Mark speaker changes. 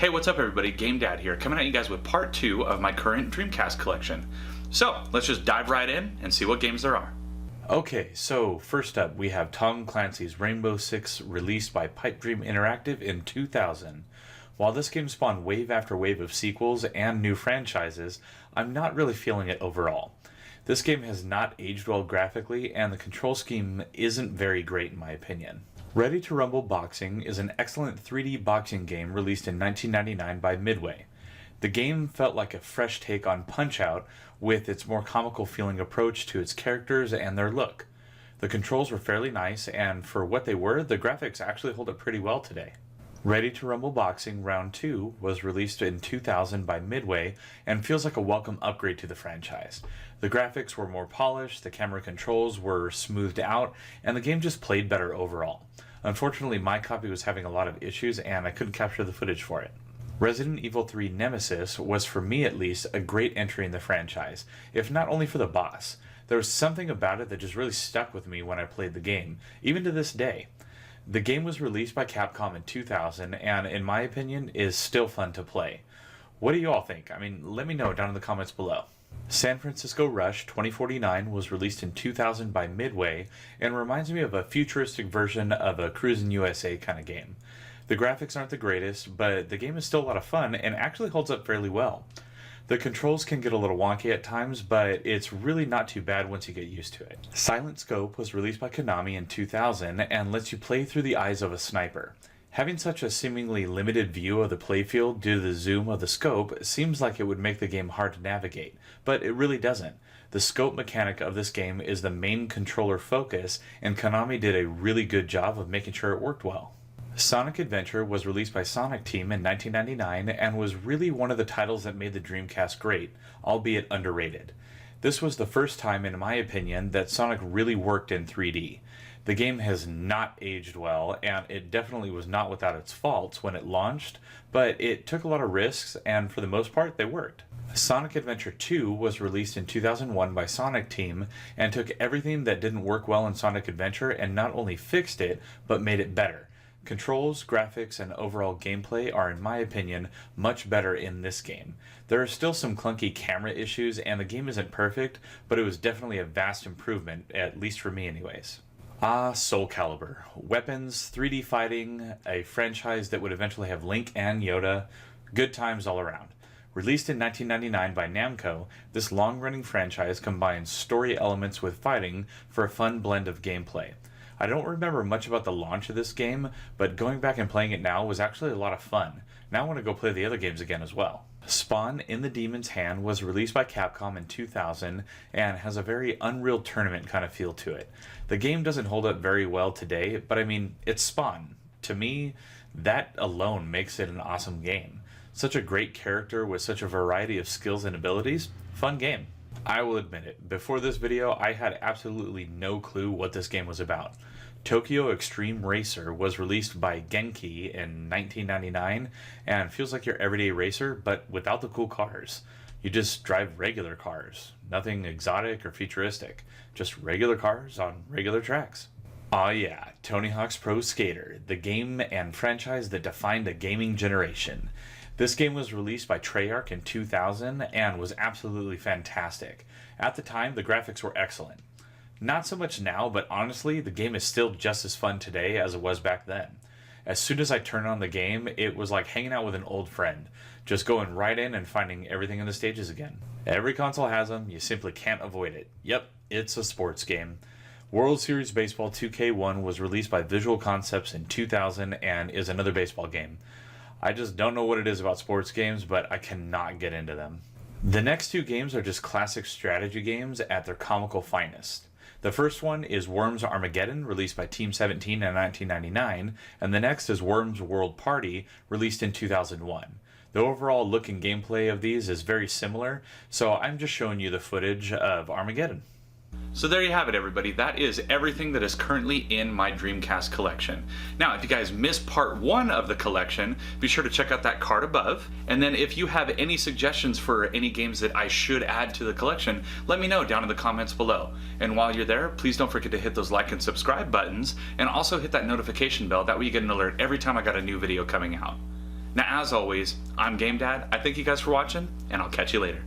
Speaker 1: Hey, what's up everybody? GameDad here, coming at you guys with part 2 of my current Dreamcast collection. So, let's just dive right in and see what games there are. Okay, so first up we have Tom Clancy's Rainbow Six, released by Pipe Dream Interactive in 2000. While this game spawned wave after wave of sequels and new franchises, I'm not really feeling it overall. This game has not aged well graphically, and the control scheme isn't very great in my opinion. Ready to Rumble Boxing is an excellent 3D boxing game released in 1999 by Midway. The game felt like a fresh take on Punch-Out, with its more comical feeling approach to its characters and their look. The controls were fairly nice, and for what they were, the graphics actually hold up pretty well today. Ready to Rumble Boxing Round 2 was released in 2000 by Midway and feels like a welcome upgrade to the franchise. The graphics were more polished, the camera controls were smoothed out, and the game just played better overall. Unfortunately, my copy was having a lot of issues and I couldn't capture the footage for it. Resident Evil 3 Nemesis was, for me at least, a great entry in the franchise, if not only for the boss. There was something about it that just really stuck with me when I played the game, even to this day. The game was released by Capcom in 2000 and, in my opinion, is still fun to play. What do you all think? I mean, let me know down in the comments below. San Francisco Rush 2049 was released in 2000 by Midway and reminds me of a futuristic version of a Cruisin' USA kind of game. The graphics aren't the greatest, but the game is still a lot of fun and actually holds up fairly well. The controls can get a little wonky at times, but it's really not too bad once you get used to it. Silent Scope was released by Konami in 2000 and lets you play through the eyes of a sniper. Having such a seemingly limited view of the playfield due to the zoom of the scope seems like it would make the game hard to navigate, but it really doesn't. The scope mechanic of this game is the main controller focus, and Konami did a really good job of making sure it worked well. Sonic Adventure was released by Sonic Team in 1999 and was really one of the titles that made the Dreamcast great, albeit underrated. This was the first time, in my opinion, that Sonic really worked in 3D. The game has not aged well, and it definitely was not without its faults when it launched, but it took a lot of risks, and for the most part, they worked. Sonic Adventure 2 was released in 2001 by Sonic Team, and took everything that didn't work well in Sonic Adventure and not only fixed it, but made it better. Controls, graphics, and overall gameplay are, in my opinion, much better in this game. There are still some clunky camera issues, and the game isn't perfect, but it was definitely a vast improvement, at least for me anyways. Soul Calibur. Weapons, 3D fighting, a franchise that would eventually have Link and Yoda. Good times all around. Released in 1999 by Namco, this long-running franchise combines story elements with fighting for a fun blend of gameplay. I don't remember much about the launch of this game, but going back and playing it now was actually a lot of fun. Now I want to go play the other games again as well. Spawn in the Demon's Hand was released by Capcom in 2000 and has a very Unreal Tournament kind of feel to it. The game doesn't hold up very well today, but I mean, it's Spawn. To me, that alone makes it an awesome game. Such a great character with such a variety of skills and abilities. Fun game. I will admit it, before this video I had absolutely no clue what this game was about. Tokyo Extreme Racer was released by Genki in 1999 and feels like your everyday racer, but without the cool cars. You just drive regular cars. Nothing exotic or futuristic. Just regular cars on regular tracks. Aw yeah, Tony Hawk's Pro Skater, the game and franchise that defined a gaming generation. This game was released by Treyarch in 2000 and was absolutely fantastic. At the time, the graphics were excellent. Not so much now, but honestly, the game is still just as fun today as it was back then. As soon as I turned on the game, it was like hanging out with an old friend, just going right in and finding everything in the stages again. Every console has them, you simply can't avoid it. Yep, it's a sports game. World Series Baseball 2K1 was released by Visual Concepts in 2000 and is another baseball game. I just don't know what it is about sports games, but I cannot get into them. The next two games are just classic strategy games at their comical finest. The first one is Worms Armageddon, released by Team 17 in 1999, and the next is Worms World Party, released in 2001. The overall look and gameplay of these is very similar, so I'm just showing you the footage of Armageddon. So there you have it, everybody. That is everything that is currently in my Dreamcast collection. Now, if you guys missed part 1 of the collection, be sure to check out that card above. And then if you have any suggestions for any games that I should add to the collection, let me know down in the comments below. And while you're there, please don't forget to hit those like and subscribe buttons, and also hit that notification bell. That way you get an alert every time I got a new video coming out. Now, as always, I'm GameDad. I thank you guys for watching, and I'll catch you later.